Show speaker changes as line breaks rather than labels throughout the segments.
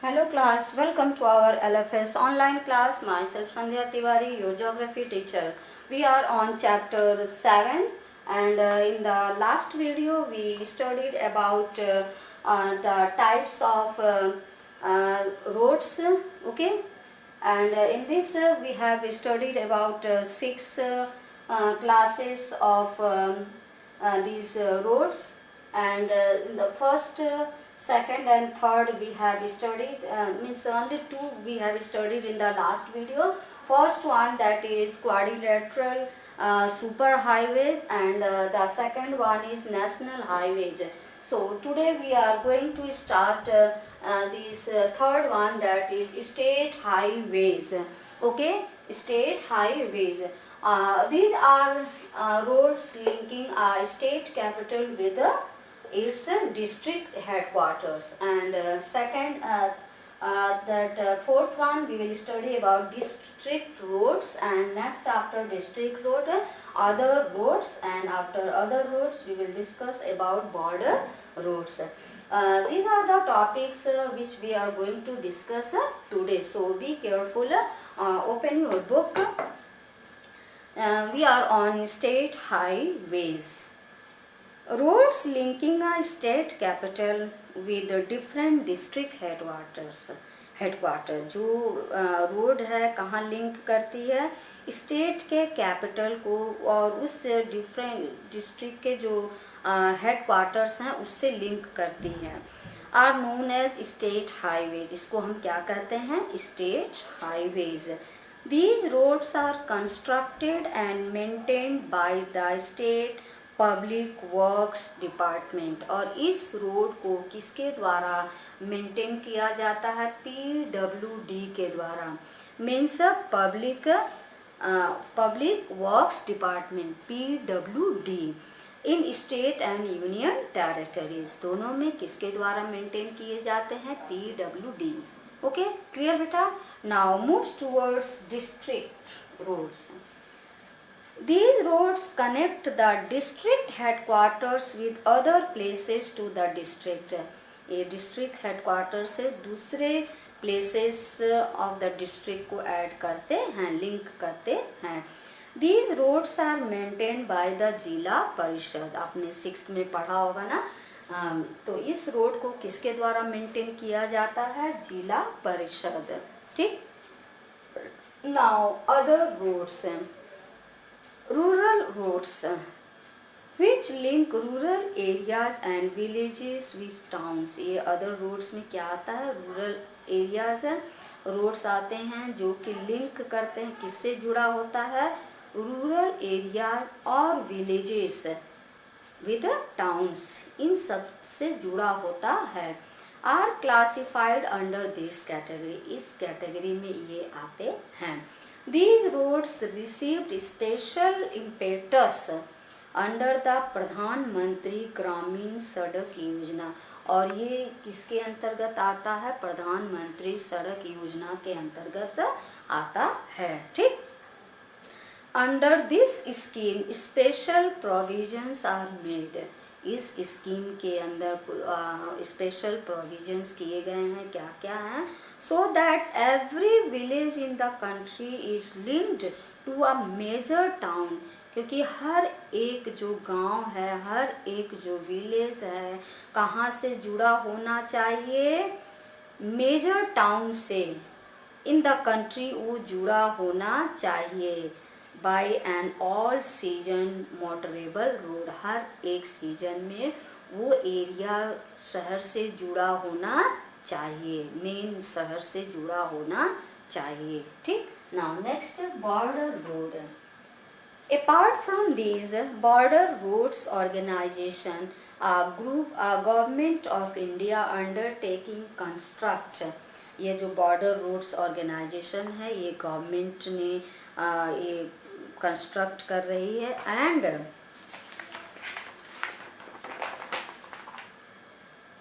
Hello class, welcome to our LFS online class. Myself Sandhya Tiwari, your geography teacher. We are on chapter 7 and in the last video we studied about the types of roads, okay? And in this we have studied about 6 classes of these roads, and in the first second and third we have studied, means only 2 we have studied in the last video. First one, that is quadrilateral super highways, and the second one is national highways. So today we are going to start this third one, that is state highways. Okay, state highways. These are roads linking a state capital with its district headquarters. And second, fourth one we will study about district roads, and next after district road other roads, and after other roads we will discuss about border roads. These are the topics which we are going to discuss today, so be careful. Open your book. We are on state highways. Roads linking a state capital with different district headquarters जो road है कहाँ link करती है state के capital को और उस different district के जो हेडक्वार्टर्स हैं उससे लिंक करती हैं, are known as state highways. इसको हम क्या कहते हैं? State highways. These roads are constructed and maintained by the state public works department. और इस रोड को किसके द्वारा मेंटेन किया जाता है? PWD के द्वारा, means public works department PWD in state and union territories. दोनों में किसके द्वारा मेंटेन किए जाते हैं? PWD। ओके, क्लियर बेटा? Now moves towards district roads. These roads connect the district headquarters with other places to the district. ये district headquarters से दूसरे places of the district को add करते हैं, link करते हैं। These roads are maintained by the जिला परिषद। आपने 6th में पढ़ा होगा ना। तो इस रोड को किसके द्वारा मेंटेन किया जाता है? जिला परिषद। ठीक। Now other roads. Rural roads which link rural areas and villages with towns। ये other roads में क्या आता है? रूरल एरियाज रोड्स आते हैं जो कि लिंक करते हैं, किससे जुड़ा होता है? रूरल एरियाज और विलेजेस विद टाउन्स, इन सब से जुड़ा होता है। Are classified under this category, इस कैटेगरी में ये आते हैं। These roads received special impetus under the प्रधानमंत्री ग्रामीण सड़क योजना। और ये किसके अंतर्गत आता है? प्रधानमंत्री सड़क योजना के अंतर्गत आता है। ठीक। Under this scheme special provisions are made। इस स्कीम के अंदर स्पेशल प्रोविजंस किए गए हैं। क्या क्या हैं? So that every village in the country is linked to a major town। क्योंकि हर एक जो गांव है, हर एक जो विलेज है, कहाँ से जुड़ा होना चाहिए? मेजर टाउन से। इन द कंट्री वो जुड़ा होना चाहिए। By an all season motorable road, हर एक सीजन में वो एरिया शहर से जुड़ा होना चाहिए, मेन शहर से जुड़ा होना चाहिए। ठीक। Now next, border road. Apart from these border roads organisation government of India undertaking construct. ये जो बॉर्डर रोड्स ऑर्गेनाइजेशन है ये गवर्नमेंट ने ये कंस्ट्रक्ट कर रही है।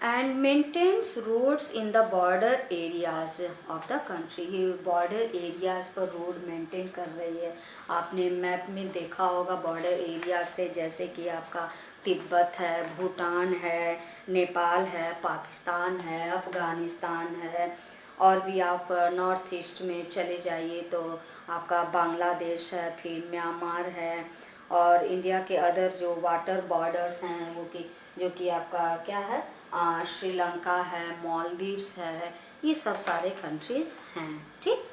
And maintains roads in the border areas of the country. ये बॉर्डर एरियाज पर रोड मेंटेन कर रही है। आपने मैप में देखा होगा बॉर्डर एरिया से, जैसे कि आपका तिब्बत है, भूटान है, नेपाल है, पाकिस्तान है, अफ़गानिस्तान है, और भी आप नॉर्थ ईस्ट में चले जाइए तो आपका बांग्लादेश है, फिर म्यांमार है, और इंडिया के अदर जो वाटर बॉर्डर्स हैं वो कि जो कि आपका क्या है, श्रीलंका है, मालदीव्स है, ये सब सारे कंट्रीज हैं। ठीक,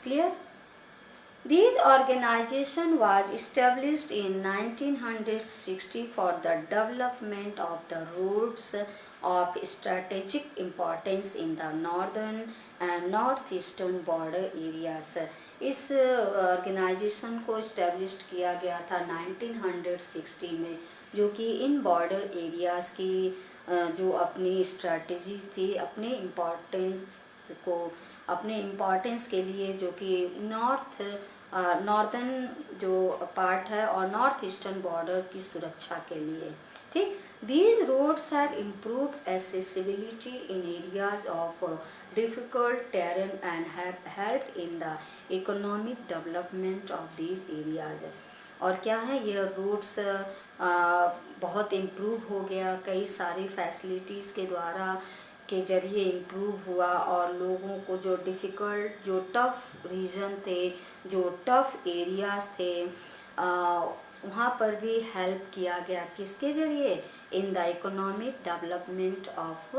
clear. This organization was established in 1960 for the development of the roads of strategic importance in the northern and northeastern border areas. इस ऑर्गेनाइजेशन को इस्टेब्लिश किया गया था 1960 में, जो कि इन बॉर्डर एरियाज़ की जो अपनी स्ट्रैटेजी थी, अपने इम्पोर्टेंस के लिए, जो कि नॉर्दर्न जो पार्ट है और नॉर्थ ईस्टर्न बॉर्डर की सुरक्षा के लिए। ठीक, these roads have improved accessibility in areas of difficult terrain and have helped in the economic development of these areas. और क्या है, ये रोड्स बहुत इम्प्रूव हो गया, कई सारी फैसिलिटीज़ के द्वारा के जरिए इम्प्रूव हुआ, और लोगों को जो डिफ़िकल्ट, जो टफ़ रीजन थे, जो टफ़ एरियाज़ थे, वहाँ पर भी हेल्प किया गया। किसके जरिए? In the economic development of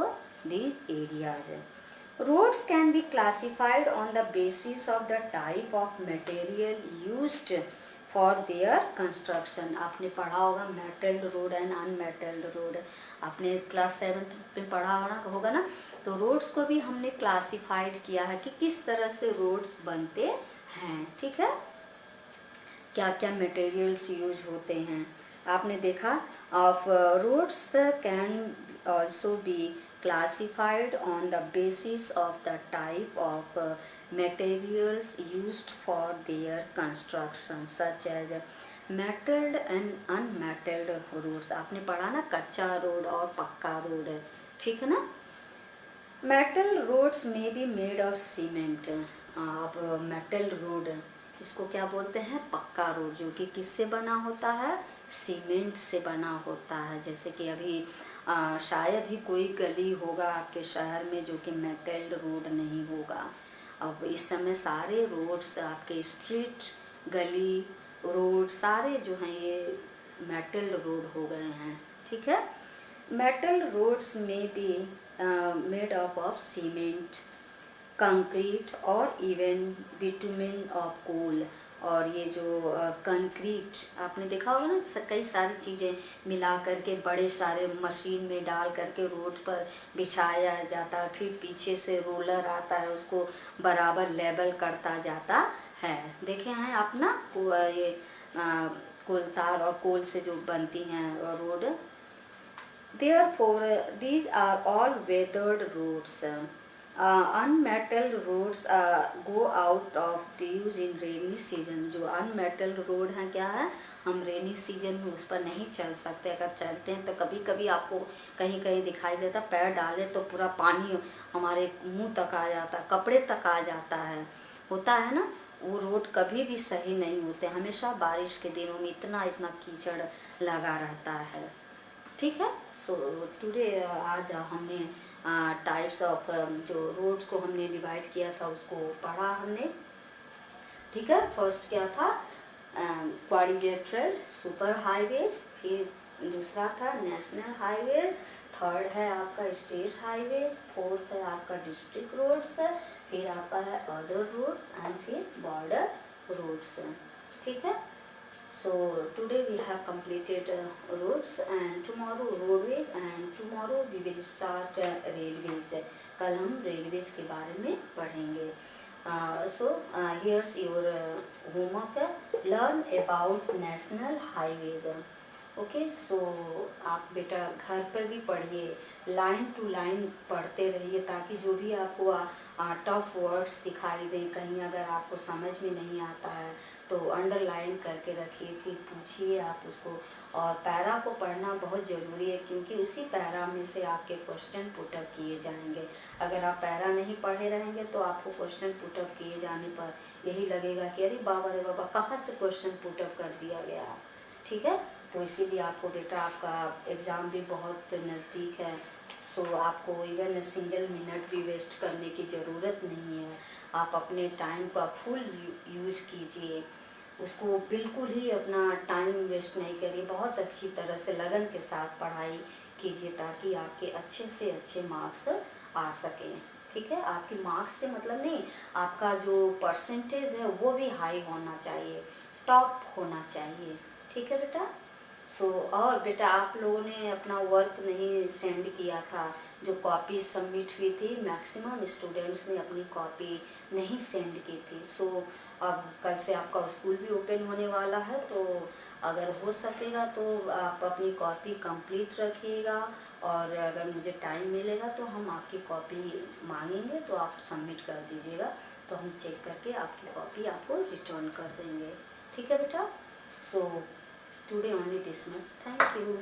these areas. Roads can be classified on the basis of the type of material used for their construction. आपने पढ़ा होगा metalled road and unmetalled road, आपने क्लास 7 में पढ़ा होगा ना। तो रोड्स को भी हमने क्लासिफाइड किया है कि किस तरह से रोड्स बनते हैं। ठीक है, क्या क्या मटेरियल्स यूज होते हैं आपने देखा। Of roads can also be classified on the basis of the type of materials used for their construction such as metalled and unmetalled roads। आपने पढ़ा ना, कच्चा रोड और पक्का रोड है, ठीक है ना। मेटल रोड्स में बी मेड ऑफ सीमेंट। अब मेटल रोड, इसको क्या बोलते हैं? पक्का रोड, जो कि किससे बना होता है? सीमेंट से बना होता है। जैसे कि अभी शायद ही कोई गली होगा आपके शहर में जो कि मेटल्ड रोड नहीं होगा। अब इस समय सारे रोड्स, आपके स्ट्रीट, गली, रोड सारे जो हैं ये मेटल्ड रोड हो गए हैं। ठीक है, मेटल रोड्स में भी made up of cement, concrete और इवन बिटुमेन ऑफ कोल। और ये जो कंक्रीट आपने देखा होगा ना, कई सारी चीज़ें मिला करके बड़े सारे मशीन में डाल करके रोड पर बिछाया जाता है, फिर पीछे से रोलर आता है, उसको बराबर लेवल करता जाता है। देखे हैं आप ना, ये कोलतार और कोल से जो बनती हैं road. Therefore, these are all weathered roads. Unmetalled roads go out of the use in rainy season। जो unmetalled road हैं क्या है, हम रेनी सीजन में उस पर नहीं चल सकते। अगर चलते हैं तो कभी कभी आपको कहीं कहीं दिखाई देता, पैर डाले तो पूरा पानी हमारे मुंह तक आ जाता, कपड़े तक आ जाता है, होता है ना। वो रोड कभी भी सही नहीं होते, हमेशा बारिश के दिनों में इतना इतना कीचड़ लगा रहता है। ठीक है, सो टुडे आज हमने टाइप्स ऑफ जो रोड्स को हमने डिवाइड किया था उसको पढ़ा हमने। ठीक है, फर्स्ट क्या था? क्वाड्रिलेटरल सुपर हाईवेज, फिर दूसरा था नेशनल हाईवेज, थर्ड है आपका स्टेट हाईवेज, फोर्थ है आपका डिस्ट्रिक्ट रोड्स, फिर आपका है अदर रोड एंड फिर बॉर्डर रोड्स। ठीक है, so today we have completed roads and tomorrow roadways and tomorrow we will start railways। कल हम रेलवेज के बारे में पढ़ेंगे। So here's your homework, learn about national highways। Okay, so आप बेटा घर पर भी पढ़िए, लाइन टू लाइन पढ़ते रहिए, ताकि जो भी आपको टफ वर्ड्स दिखाई दें, कहीं अगर आपको समझ में नहीं आता है तो अंडरलाइन करके रखिए, फिर पूछिए आप उसको। और पैरा को पढ़ना बहुत ज़रूरी है, क्योंकि उसी पैरा में से आपके क्वेश्चन पुटअप किए जाएंगे। अगर आप पैरा नहीं पढ़े रहेंगे तो आपको क्वेश्चन पुटअप किए जाने पर यही लगेगा कि अरे बाबा रे बाबा, कहाँ से क्वेश्चन पुटअप कर दिया गया। ठीक है, तो इसीलिए आपको बेटा आपका एग्ज़ाम भी बहुत नज़दीक है। सो आपको इवन सिंगल मिनट भी वेस्ट करने की ज़रूरत नहीं है। आप अपने टाइम का फुल यूज़ कीजिए, उसको बिल्कुल ही अपना टाइम वेस्ट नहीं करिए। बहुत अच्छी तरह से लगन के साथ पढ़ाई कीजिए ताकि आपके अच्छे से अच्छे मार्क्स आ सकें। ठीक है, आपकी मार्क्स से मतलब नहीं, आपका जो परसेंटेज है वो भी हाई होना चाहिए, टॉप होना चाहिए। ठीक है बेटा। और बेटा आप लोगों ने अपना वर्क नहीं सेंड किया था, जो कॉपी सबमिट हुई थी, मैक्सिमम स्टूडेंट्स ने अपनी कॉपी नहीं सेंड की थी। अब कल से आपका स्कूल भी ओपन होने वाला है, तो अगर हो सकेगा तो आप अपनी कॉपी कंप्लीट रखिएगा, और अगर मुझे टाइम मिलेगा तो हम आपकी कॉपी मांगेंगे तो आप सबमिट कर दीजिएगा, तो हम चेक करके आपकी कॉपी आपको रिटर्न कर देंगे। ठीक है बेटा। Today only this much. Thank you.